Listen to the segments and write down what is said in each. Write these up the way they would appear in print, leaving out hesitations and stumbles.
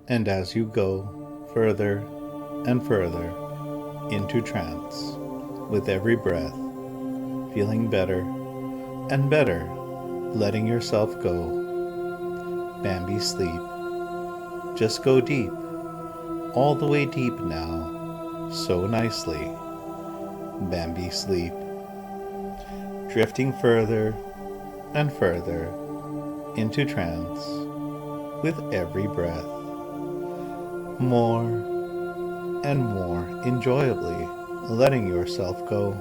And as you go further and further into trance with every breath, feeling better and better, letting yourself go. Bambi, sleep. Just go deep, all the way deep now, so nicely. Bambi, sleep. Drifting further and further into trance with every breath. More and more enjoyably letting yourself go.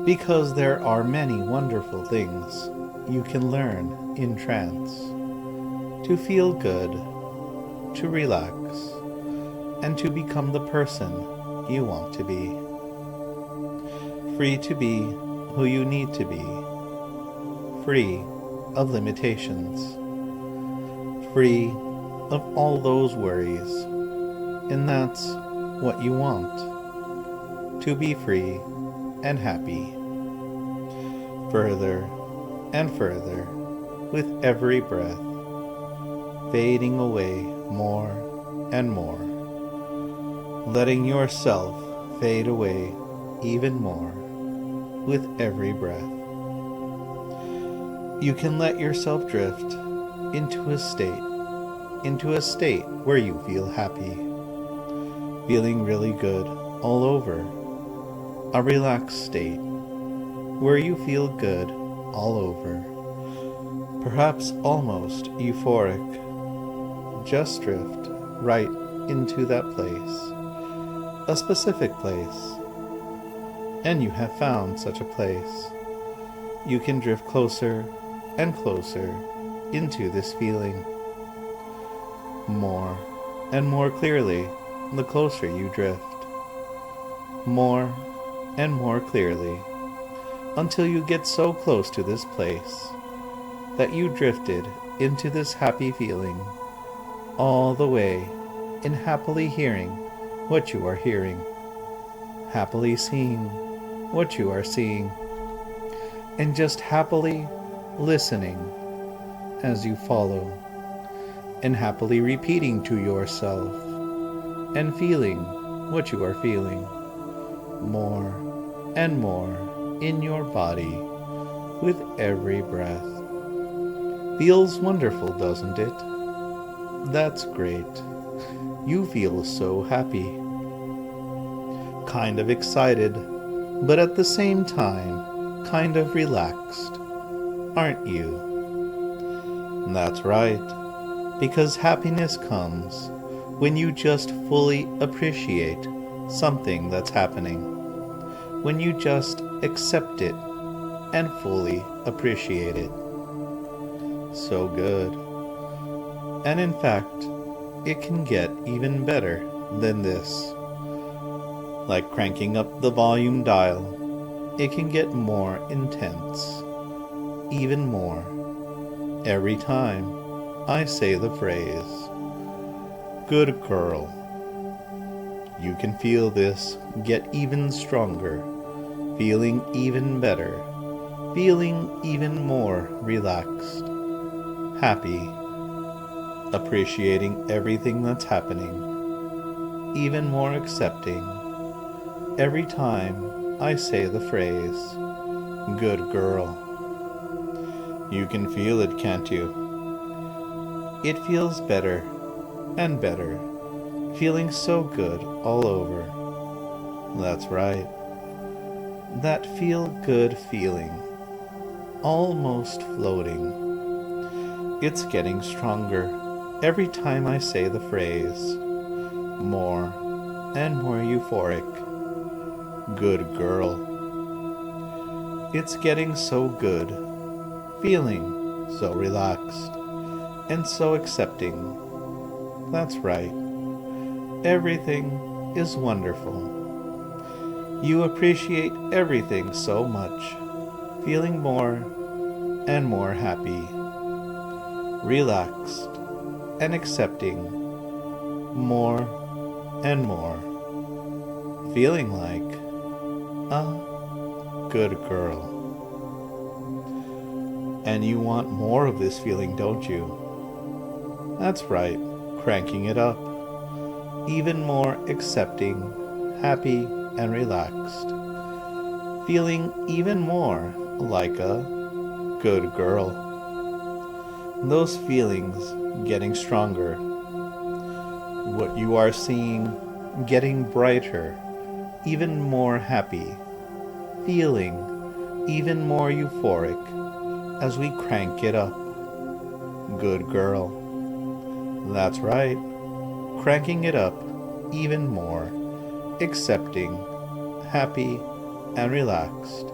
Because there are many wonderful things you can learn in trance. To feel good, to relax, and to become the person you want to be. Free to be who you need to be. Free of limitations. Free of all those worries. And that's what you want. To be free and happy. Further and further with every breath. Fading away more and more. Letting yourself fade away even more with every breath. You can let yourself drift into a state where you feel happy, feeling really good all over. A relaxed state where you feel good all over, perhaps almost euphoric. Just drift right into that place, a specific place, and you have found such a place. You can drift closer and closer into this feeling. More and more clearly the closer you drift. More and more clearly until you get so close to this place that you drifted into this happy feeling, all the way in happily hearing what you are hearing, happily seeing what you are seeing, and just happily listening as you follow, and happily repeating to yourself and feeling what you are feeling, more and more in your body with every breath. Feels wonderful, doesn't it? That's great. You feel so happy. Kind of excited, but at the same time, kind of relaxed, aren't you? That's right, because happiness comes when you just fully appreciate something that's happening, when you just accept it and fully appreciate it. So good. And in fact, it can get even better than this. Like cranking up the volume dial, it can get more intense, even more, every time I say the phrase, "Good girl." You can feel this get even stronger, feeling even better, feeling even more relaxed, happy, appreciating everything that's happening, even more accepting, every time I say the phrase, "Good girl." You can feel it, can't you? It feels better and better, feeling so good all over. That's right. That feel-good feeling, almost floating. It's getting stronger every time I say the phrase, more and more euphoric. Good girl. It's getting so good, feeling so relaxed, and so accepting. That's right. Everything is wonderful. You appreciate everything so much, feeling more and more happy, relaxed, and accepting more and more, feeling like a good girl. And you want more of this feeling, don't you? That's right. cranking it up, even more accepting, happy, and relaxed, feeling even more like a good girl. Those feelings getting stronger, what you are seeing getting brighter, even more happy, feeling even more euphoric as we crank it up. Good girl. That's right, cranking it up even more, accepting, happy, and relaxed,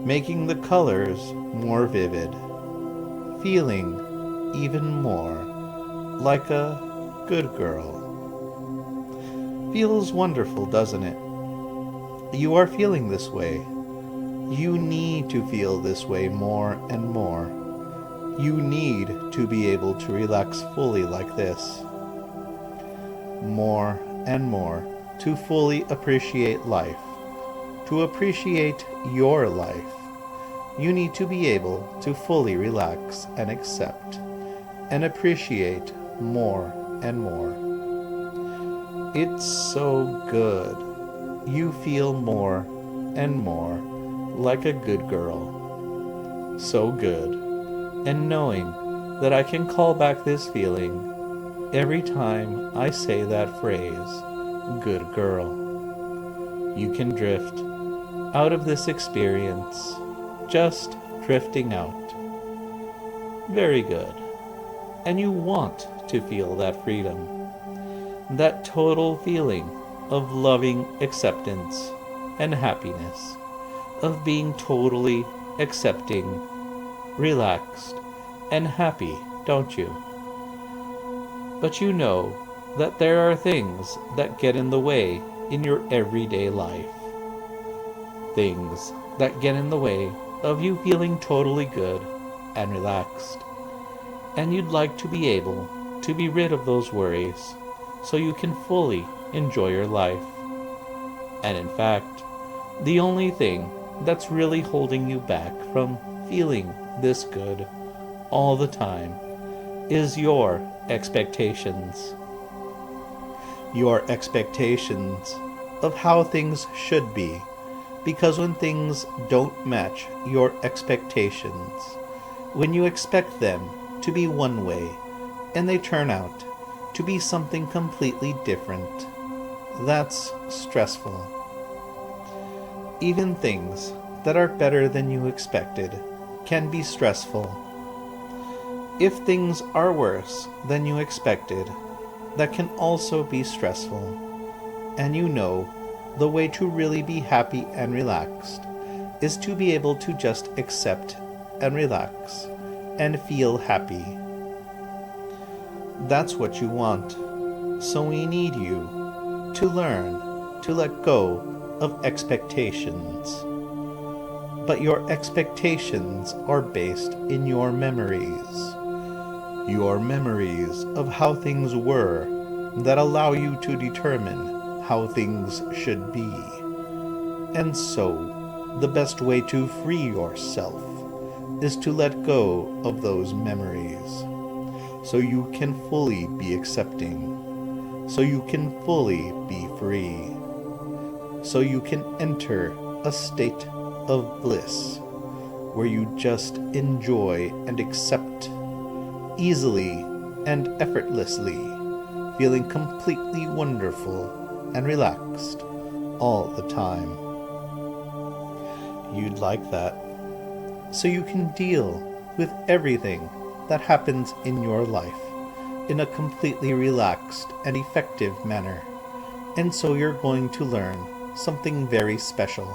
making the colors more vivid, feeling even more like a good girl. Feels wonderful, doesn't it? You are feeling this way. You need to feel this way more and more. You need to be able to relax fully like this. More and more to fully appreciate life. To appreciate your life, you need to be able to fully relax and accept and appreciate more and more. It's so good. You feel more and more like a good girl. So good. And knowing that I can call back this feeling every time I say that phrase, good girl. You can drift out of this experience, just drifting out. Very good. And you want to feel that freedom, that total feeling of loving acceptance and happiness, of being totally accepting, relaxed, and happy, don't you? But you know that there are things that get in the way in your everyday life. Things that get in the way of you feeling totally good and relaxed. And you'd like to be able to be rid of those worries so you can fully enjoy your life. And in fact, the only thing that's really holding you back from feeling this good all the time is your expectations. Your expectations of how things should be, because when things don't match your expectations, when you expect them to be one way and they turn out to be something completely different, that's stressful. Even things that are better than you expected can be stressful. If things are worse than you expected, that can also be stressful. And you know, the way to really be happy and relaxed is to be able to just accept and relax and feel happy. That's what you want. So we need you to learn to let go of expectations. But your expectations are based in your memories. Your memories of how things were that allow you to determine how things should be. And so, the best way to free yourself is to let go of those memories, so you can fully be accepting, so you can fully be free, so you can enter a state of bliss where you just enjoy and accept easily and effortlessly, feeling completely wonderful and relaxed all the time. You'd like that, so you can deal with everything that happens in your life in a completely relaxed and effective manner. And so you're going to learn something very special,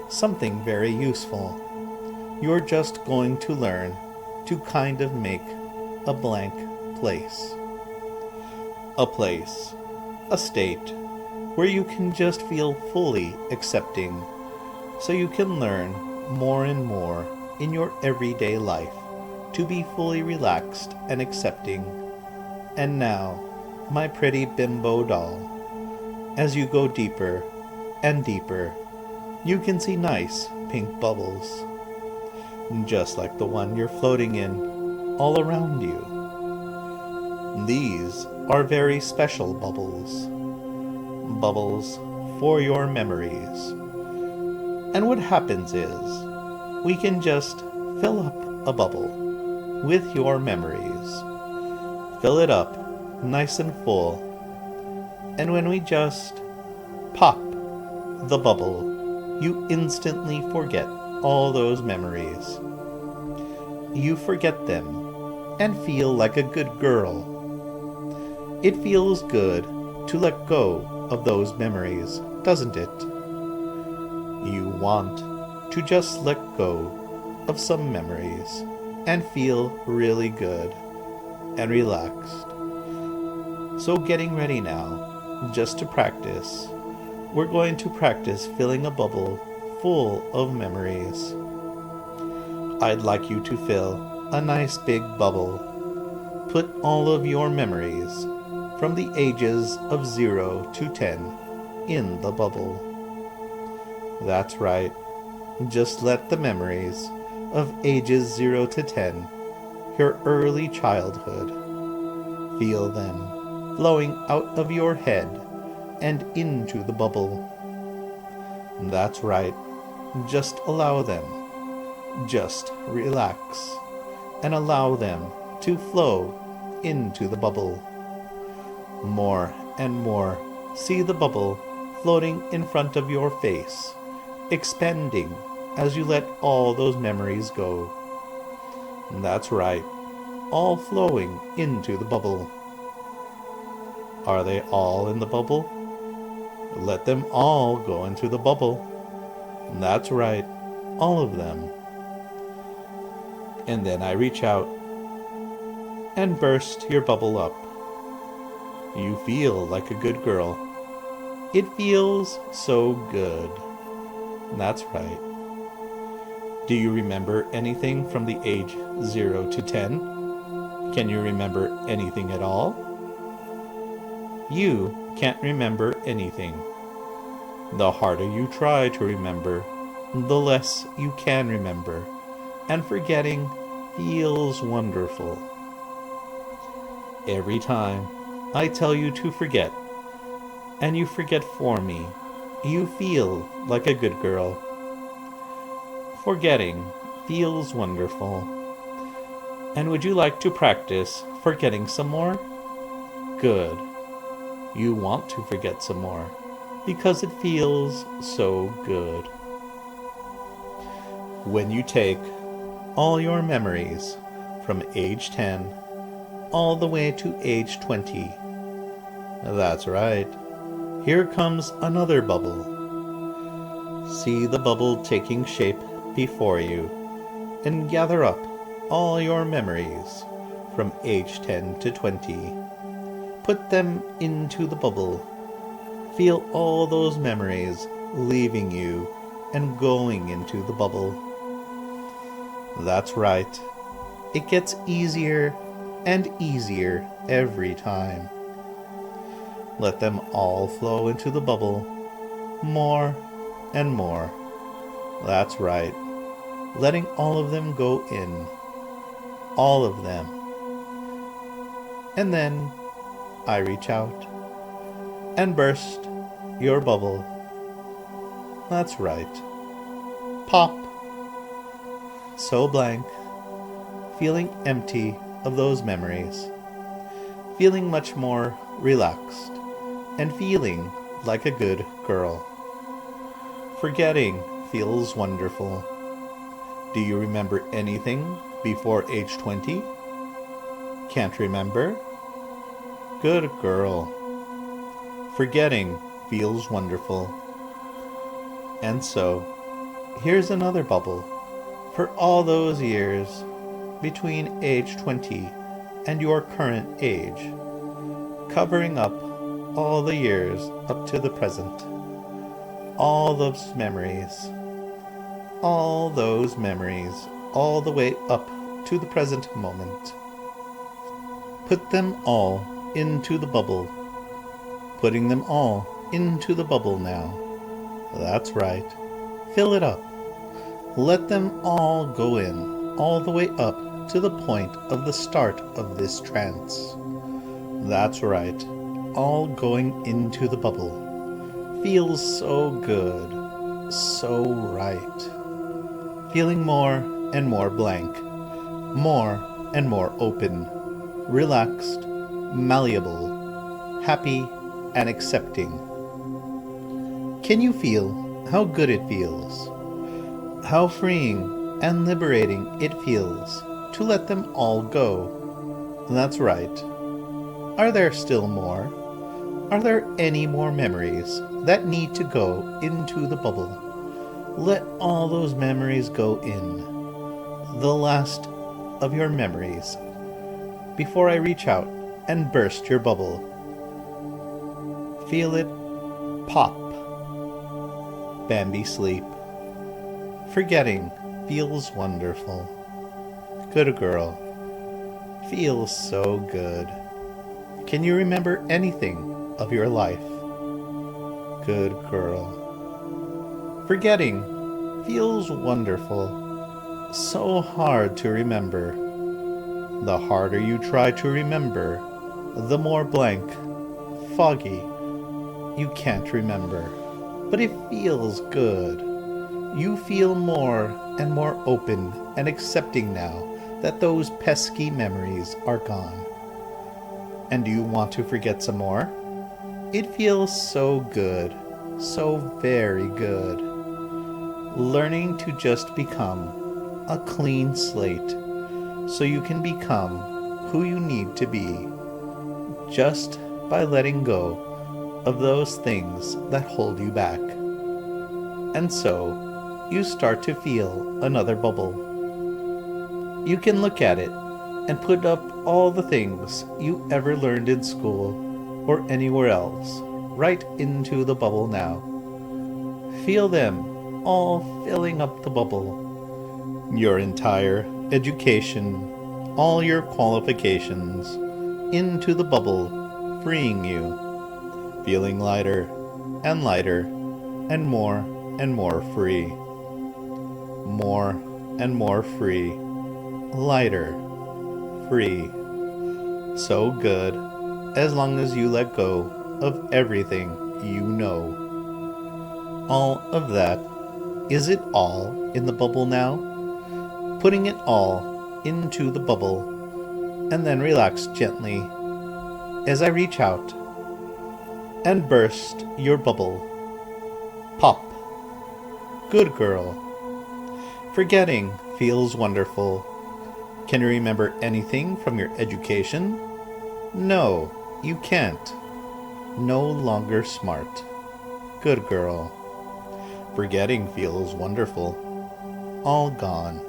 something very useful. You're just going to learn to kind of make a blank place. A place, a state, where you can just feel fully accepting, so you can learn more and more in your everyday life to be fully relaxed and accepting. And now, my pretty bimbo doll, as you go deeper and deeper, you can see nice pink bubbles, just like the one you're floating in all around you. These are very special bubbles. Bubbles for your memories. And what happens is, we can just fill up a bubble with your memories. Fill it up nice and full. And when we just pop the bubble, you instantly forget all those memories. You forget them and feel like a good girl. It feels good to let go of those memories, doesn't it? You want to just let go of some memories and feel really good and relaxed. So getting ready now, just to practice, we're going to practice filling a bubble full of memories. I'd like you to fill a nice big bubble. Put all of your memories from the ages of 0 to 10 in the bubble. That's right. Just let the memories of ages 0 to 10, your early childhood, feel them flowing out of your head and into the bubble. That's right. Just allow them. Just relax and allow them to flow into the bubble. More and more, see the bubble floating in front of your face, expanding as you let all those memories go. That's right, all flowing into the bubble. Are they all in the bubble? Let them all go into the bubble. That's right, all of them. And then I reach out and burst your bubble up. You feel like a good girl. It feels so good. That's right. Do you remember anything from the age 0 to 10? Can you remember anything at all? You can't remember anything. The harder you try to remember, the less you can remember, and forgetting feels wonderful. Every time I tell you to forget, and you forget for me, you feel like a good girl. Forgetting feels wonderful. And would you like to practice forgetting some more? Good. You want to forget some more because it feels so good. When you take all your memories from age 10 all the way to age 20, that's right, here comes another bubble. See the bubble taking shape before you, and gather up all your memories from age 10 to 20. Put them into the bubble. Feel all those memories leaving you and going into the bubble. That's right. It gets easier and easier every time. Let them all flow into the bubble, more and more. That's right. Letting all of them go in. All of them. And then I reach out and burst your bubble. That's right. Pop. So blank. Feeling empty of those memories. Feeling much more relaxed. And feeling like a good girl. Forgetting feels wonderful. Do you remember anything before age 20? Can't remember? Good girl. Forgetting feels wonderful. And so, here's another bubble for all those years between age 20 and your current age, covering up all the years up to the present. All those memories, all the way up to the present moment. Put them all into the bubble. Putting them all into the bubble now. That's right. Fill it up. Let them all go in, all the way up to the point of the start of this trance. That's right. All going into the bubble. Feels so good. So right. Feeling more and more blank. More and more open. Relaxed. Malleable. Happy and accepting. Can you feel how good it feels? How freeing and liberating it feels to let them all go. That's right. Are there still more? Are there any more memories that need to go into the bubble? Let all those memories go in. The last of your memories. Before I reach out and burst your bubble. Feel it pop. Bambi sleep. Forgetting feels wonderful. Good girl. Feels so good. Can you remember anything of your life? Good girl. Forgetting feels wonderful. So hard to remember. The harder you try to remember, the more blank, foggy, you can't remember. But it feels good. You feel more and more open and accepting now that those pesky memories are gone. And do you want to forget some more? It feels so good, so very good. Learning to just become a clean slate so you can become who you need to be just by letting go of those things that hold you back. And so you start to feel another bubble. You can look at it and put up all the things you ever learned in school or anywhere else right into the bubble now. Feel them all filling up the bubble. Your entire education, all your qualifications into the bubble, freeing you, feeling lighter and lighter and more free. More and more free. Lighter. Free. So good as long as you let go of everything you know. All of that. Is it all in the bubble now? Putting it all into the bubble and then relax gently as I reach out and burst your bubble. Pop. Good girl. Forgetting feels wonderful. Can you remember anything from your education? No, you can't. No longer smart. Good girl. Forgetting feels wonderful. All gone.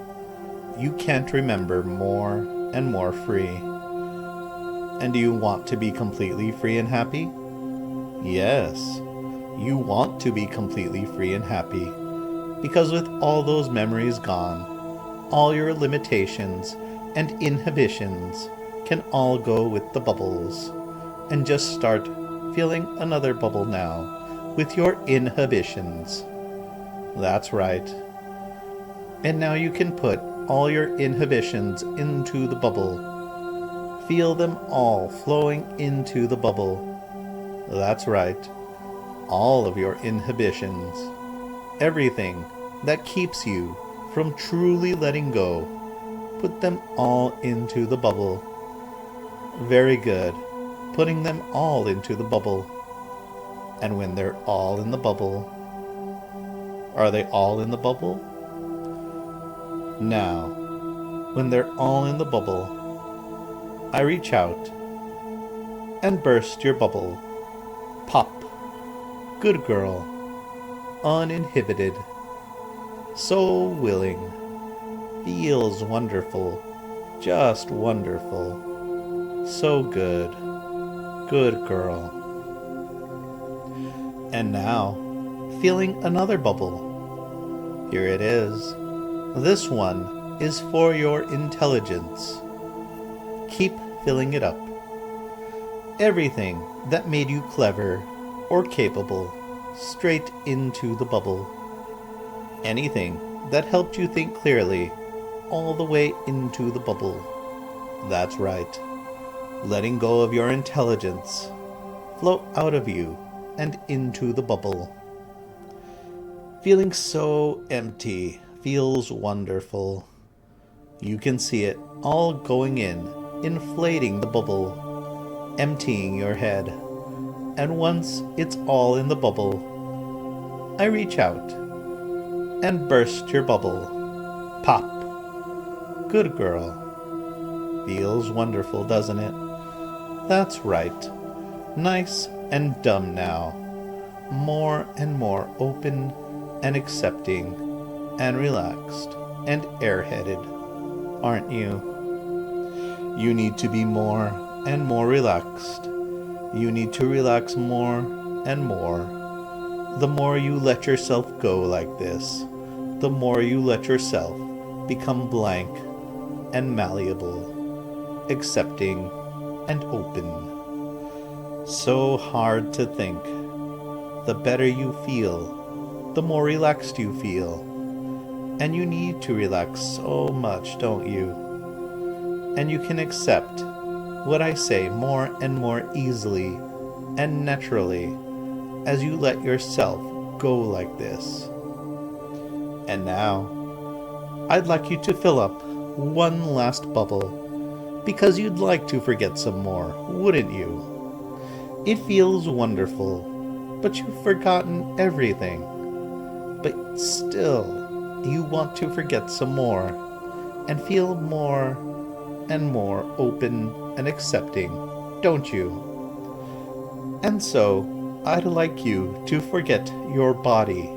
You can't remember more and more free. And do you want to be completely free and happy? Yes, you want to be completely free and happy. Because with all those memories gone, all your limitations and inhibitions can all go with the bubbles. And just start feeling another bubble now with your inhibitions. That's right. And now you can put all your inhibitions into the bubble. Feel them all flowing into the bubble. That's right. All of your inhibitions. Everything that keeps you from truly letting go. Put them all into the bubble. Very good. Putting them all into the bubble. And when they're all in the bubble, are they all in the bubble? Now, when they're all in the bubble, I reach out and burst your bubble. Pop. Good girl. Uninhibited. So willing. Feels wonderful. Just wonderful. So good. Good girl. And now, feeling another bubble. Here it is. This one is for your intelligence. Keep filling it up. Everything that made you clever or capable, straight into the bubble. Anything that helped you think clearly, all the way into the bubble. That's right. letting go of your intelligence, float out of you and into the bubble. Feeling so empty feels wonderful. You can see it all going in, inflating the bubble, emptying your head. And once it's all in the bubble, I reach out and burst your bubble. Pop. Good girl. Feels wonderful, doesn't it? That's right. Nice and dumb now. More and more open and accepting and relaxed and airheaded, aren't you? You need to be more and more relaxed. You need to relax more and more. The more you let yourself go like this, the more you let yourself become blank and malleable, accepting and open. So hard to think. The better you feel, the more relaxed you feel. And you need to relax so much, don't you? And you can accept what I say more and more easily and naturally as you let yourself go like this. And now, I'd like you to fill up one last bubble, because you'd like to forget some more, wouldn't you? It feels wonderful, but you've forgotten everything. But still, you want to forget some more, and feel more and more open and accepting, don't you? And so, I'd like you to forget your body,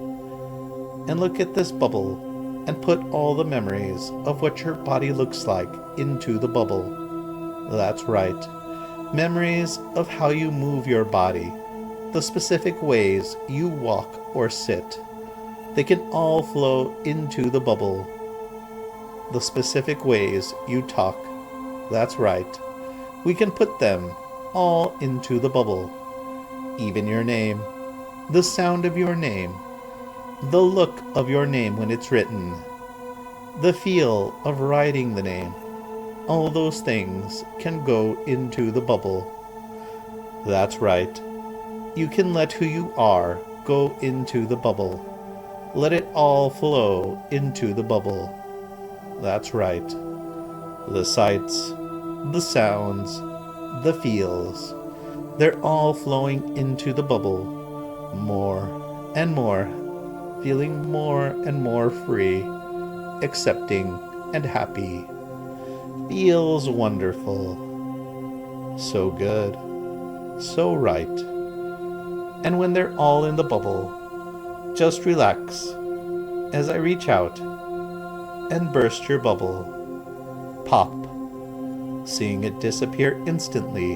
and look at this bubble, and put all the memories of what your body looks like into the bubble. That's right. Memories of how you move your body, the specific ways you walk or sit. They can all flow into the bubble. The specific ways you talk. That's right. We can put them all into the bubble. Even your name, the sound of your name, the look of your name when it's written, the feel of writing the name, all those things can go into the bubble. That's right. You can let who you are go into the bubble. Let it all flow into the bubble. That's right. The sights, the sounds, the feels, they're all flowing into the bubble. More and more, feeling more and more free, accepting and happy. Feels wonderful. So good. So right. And when they're all in the bubble, just relax as I reach out and burst your bubble. Pop, seeing it disappear instantly.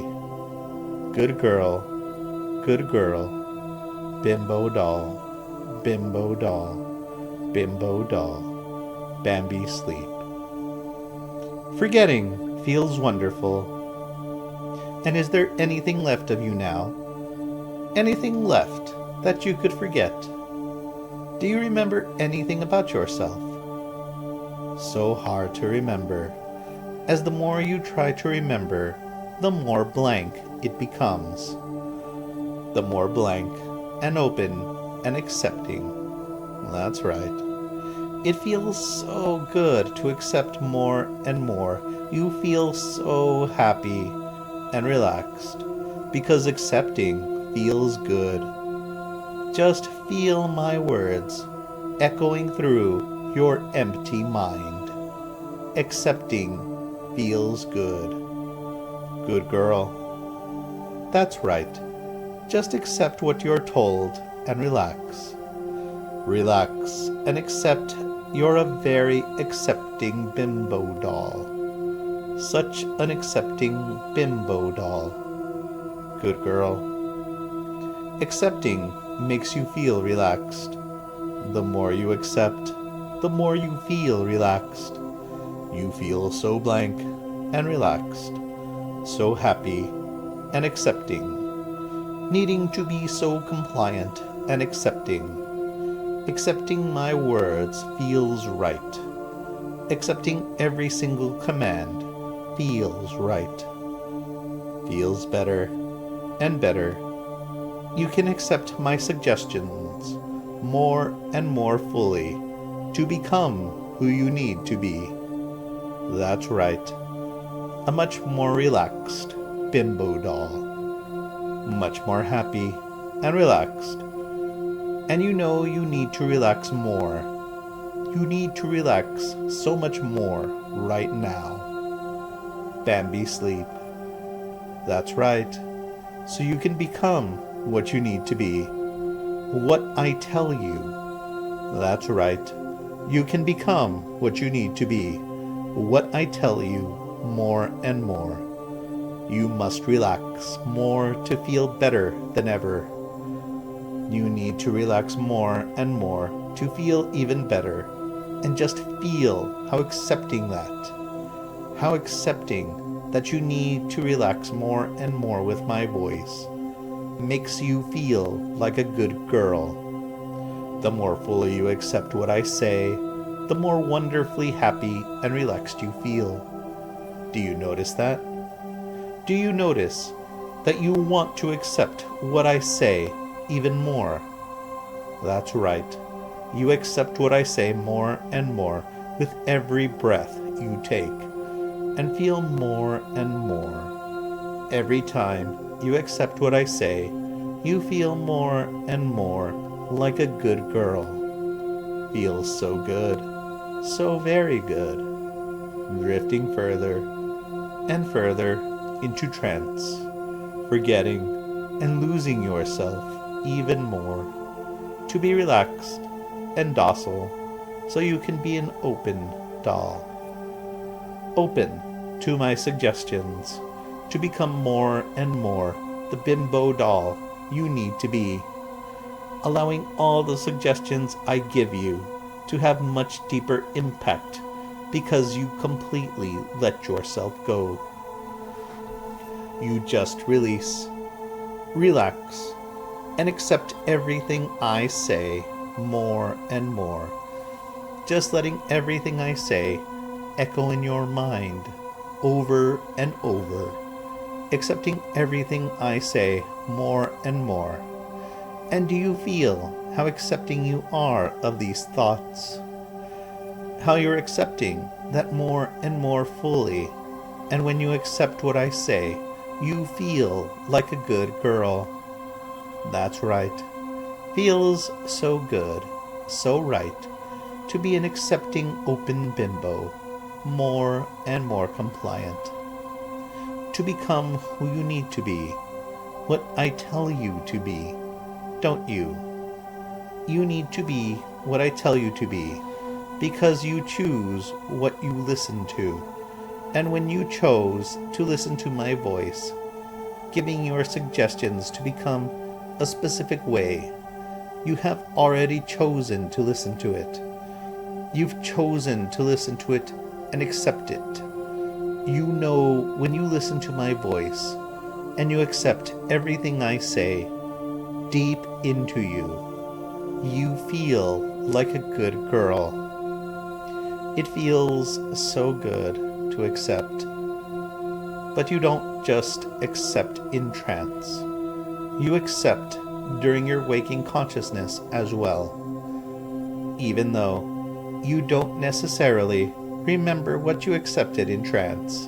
Good girl, bimbo doll, bimbo doll, bimbo doll, Bambi sleep. Forgetting feels wonderful. And is there anything left of you now? Anything left that you could forget? Do you remember anything about yourself? So hard to remember, as the more you try to remember, the more blank it becomes. The more blank and open and accepting. That's right. It feels so good to accept more and more. You feel so happy and relaxed because accepting feels good. Just feel my words echoing through your empty mind. Accepting feels good. Good girl. That's right. Just accept what you're told and relax. Relax and accept you're a very accepting bimbo doll. Such an accepting bimbo doll. Good girl. Accepting makes you feel relaxed. The more you accept, the more you feel relaxed. You feel so blank and relaxed, so happy and accepting, needing to be so compliant and accepting. Accepting my words feels right. Accepting every single command feels right. feels better and better. You can accept my suggestions more and more fully to become who you need to be. That's right. A much more relaxed bimbo doll. Much more happy and relaxed. And you know you need to relax more. You need to relax so much more right now. Bambi sleep. That's right. So you can become what you need to be. What I tell you. That's right. You can become what you need to be. What I tell you more and more. You must relax more to feel better than ever. You need to relax more and more to feel even better, and just feel how accepting that you need to relax more and more with my voice makes you feel like a good girl. The more fully you accept what I say, the more wonderfully happy and relaxed you feel. Do you notice that? Do you notice that you want to accept what I say even more? That's right. You accept what I say more and more with every breath you take, and feel more and more. Every time you accept what I say, you feel more and more like a good girl. Feels so good, so very good. Drifting further and further into trance, forgetting and losing yourself even more, to be relaxed and docile so you can be an open doll. Open to my suggestions to become more and more the bimbo doll you need to be, allowing all the suggestions I give you to have much deeper impact because you completely let yourself go. You just release, relax, and accept everything I say more and more. Just letting everything I say echo in your mind over and over. Accepting everything I say more and more. And do you feel how accepting you are of these thoughts? How you're accepting that more and more fully. And when you accept what I say, you feel like a good girl. That's right. Feels so good, so right, to be an accepting open bimbo, more and more compliant. To become who you need to be, what I tell you to be, don't you? You need to be what I tell you to be, because you choose what you listen to. And when you chose to listen to my voice, giving your suggestions to become a specific way, you have already chosen to listen to it. You've chosen to listen to it and accept it. You know when you listen to my voice and you accept everything I say deep into you, you feel like a good girl. It feels so good to accept. But you don't just accept in trance. You accept during your waking consciousness as well. Even though you don't necessarily remember what you accepted in trance.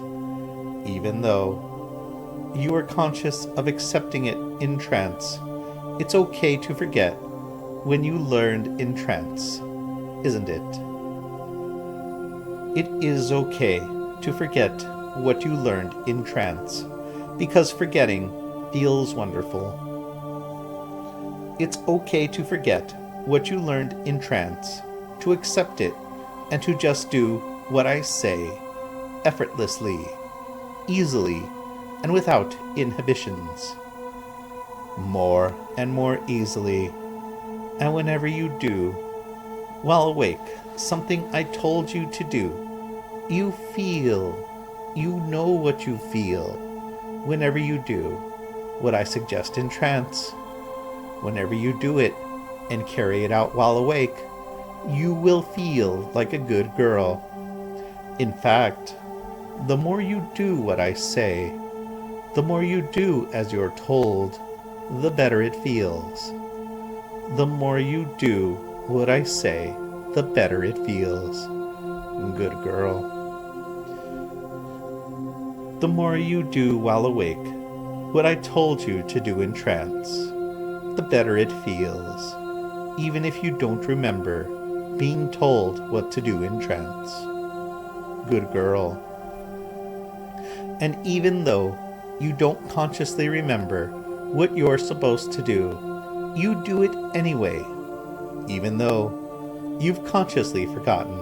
Even though you are conscious of accepting it in trance, it's okay to forget when you learned in trance, isn't it? It is okay to forget what you learned in trance, because forgetting feels wonderful. It's okay to forget what you learned in trance, to accept it, and to just do what I say, effortlessly, easily, and without inhibitions. More and more easily, and whenever you do, while awake, something I told you to do, you feel, you know what you feel, whenever you do what I suggest in trance. Whenever you do it and carry it out while awake, you will feel like a good girl. In fact, the more you do what I say, The more you do as you're told, the better it feels. The more you do what I say, the better it feels. Good girl. The more you do while awake what I told you to do in trance, the better it feels, even if you don't remember being told what to do in trance. Good girl. And even though you don't consciously remember what you're supposed to do, you do it anyway, even though you've consciously forgotten,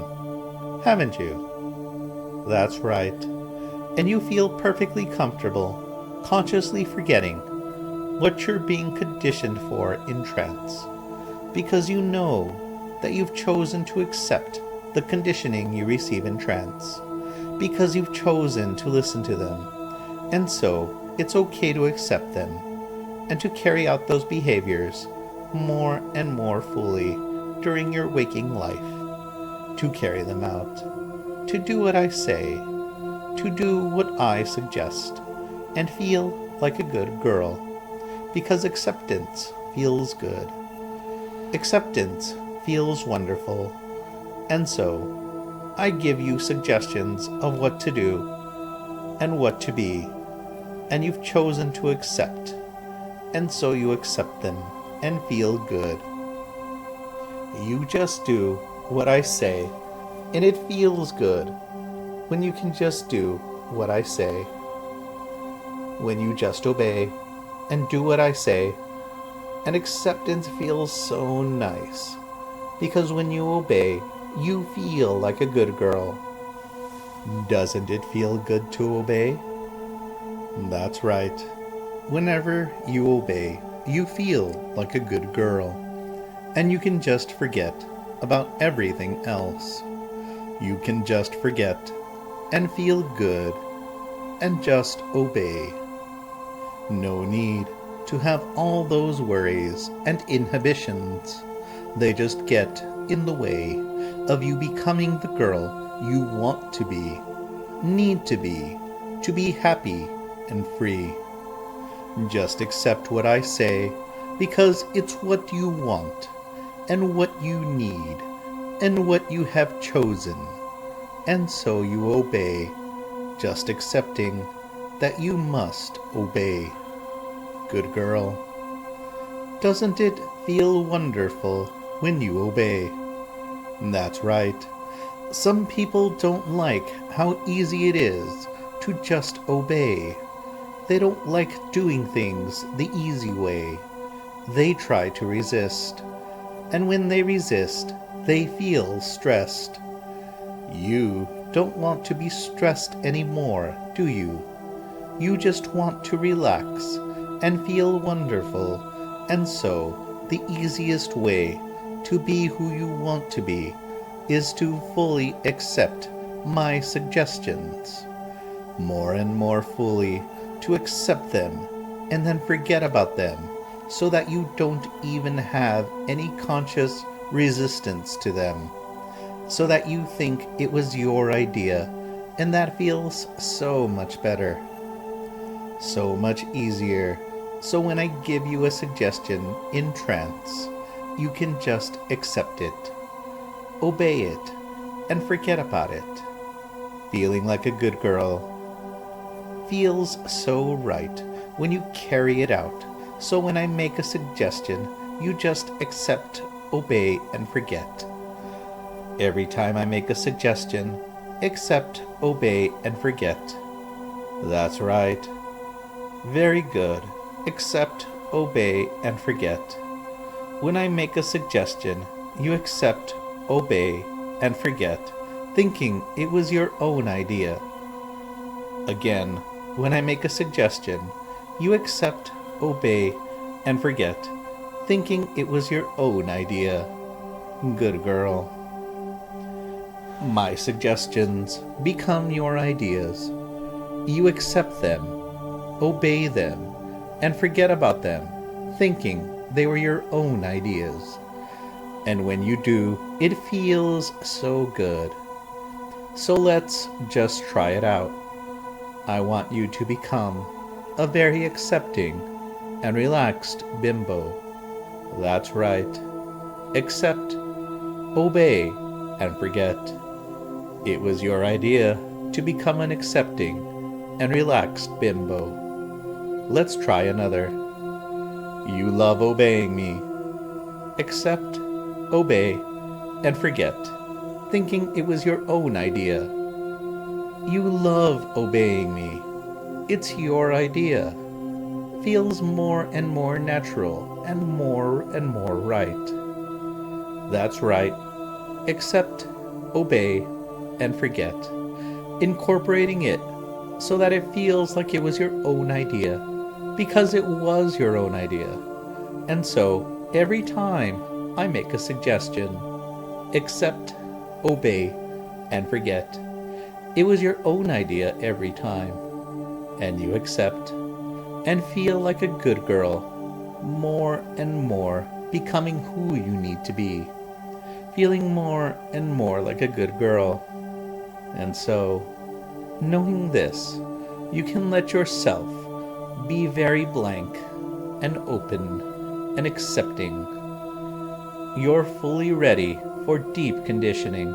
haven't you? That's right. And you feel perfectly comfortable consciously forgetting what you're being conditioned for in trance, because you know that you've chosen to accept the conditioning you receive in trance, because you've chosen to listen to them, and so it's okay to accept them and to carry out those behaviors more and more fully during your waking life, to carry them out, to do what I say, to do what I suggest, and feel like a good girl, because acceptance feels good. Acceptance feels wonderful, and so I give you suggestions of what to do and what to be, and you've chosen to accept, and so you accept them and feel good. You just do what I say, and it feels good when you can just do what I say. When you just obey and do what I say, and acceptance feels so nice, because when you obey, you feel like a good girl. Doesn't it feel good to obey? That's right. Whenever you obey, you feel like a good girl, and you can just forget about everything else. You can just forget and feel good and just obey. No need to have all those worries and inhibitions. They just get in the way of you becoming the girl you want to be, need to be happy and free. Just accept what I say, because it's what you want and what you need and what you have chosen. And so you obey, just accepting that you must obey. Good girl. Doesn't it feel wonderful when you obey? That's right. Some people don't like how easy it is to just obey. They don't like doing things the easy way. They try to resist. And when they resist, they feel stressed. You don't want to be stressed anymore, do you? You just want to relax and feel wonderful, and so the easiest way to be who you want to be is to fully accept my suggestions, more and more fully to accept them and then forget about them, so that you don't even have any conscious resistance to them, so that you think it was your idea, and that feels so much better, so much easier. So when I give you a suggestion in trance, you can just accept it, obey it, and forget about it. Feeling like a good girl feels so right when you carry it out. So when I make a suggestion, you just accept, obey, and forget. Every time I make a suggestion, accept, obey, and forget. That's right. Very good. Accept, obey, and forget. When I make a suggestion, you accept, obey, and forget, thinking it was your own idea. Again, when I make a suggestion, you accept, obey, and forget, thinking it was your own idea. Good girl. My suggestions become your ideas. You accept them, obey them, and forget about them, thinking they were your own ideas. And when you do, it feels so good. So let's just try it out. I want you to become a very accepting and relaxed bimbo. That's right. Accept, obey, and forget. It was your idea to become an accepting and relaxed bimbo. Let's try another. You love obeying me. Accept, obey, and forget, thinking it was your own idea. You love obeying me. It's your idea. Feels more and more natural and more right. That's right. Accept, obey, and forget, incorporating it so that it feels like it was your own idea, because it was your own idea. And so, every time I make a suggestion, accept, obey, and forget, it was your own idea every time. And you accept and feel like a good girl, more and more becoming who you need to be, feeling more and more like a good girl. And so, knowing this, you can let yourself be very blank and open and accepting. You're fully ready for deep conditioning.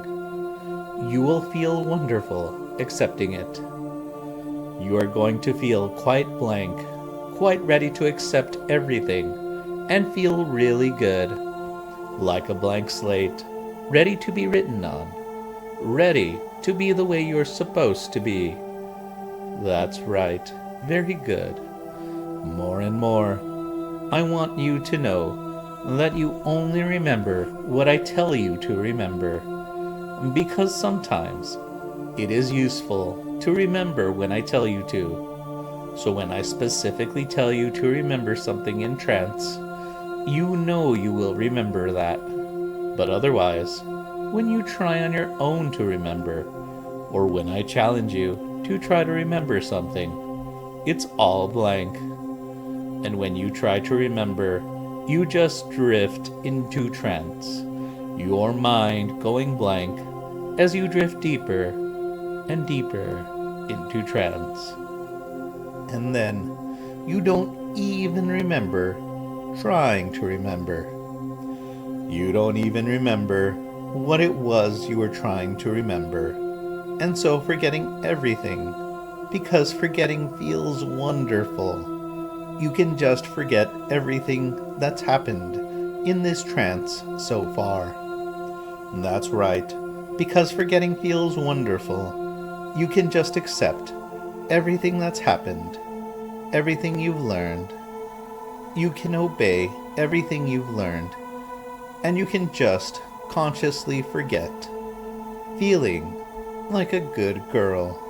You will feel wonderful accepting it. You are going to feel quite blank, quite ready to accept everything, and feel really good, like a blank slate, ready to be written on, ready to be the way you're supposed to be. That's right, very good. More and more, I want you to know that you only remember what I tell you to remember, because sometimes it is useful to remember when I tell you to. So when I specifically tell you to remember something in trance, you know you will remember that. But otherwise, when you try on your own to remember, or when I challenge you to try to remember something, it's all blank. And when you try to remember, you just drift into trance, your mind going blank as you drift deeper and deeper into trance. And then you don't even remember trying to remember. You don't even remember what it was you were trying to remember. And so forgetting everything, because forgetting feels wonderful. You can just forget everything that's happened in this trance so far. That's right, because forgetting feels wonderful. You can just accept everything that's happened, everything you've learned. You can obey everything you've learned, and you can just consciously forget, feeling like a good girl.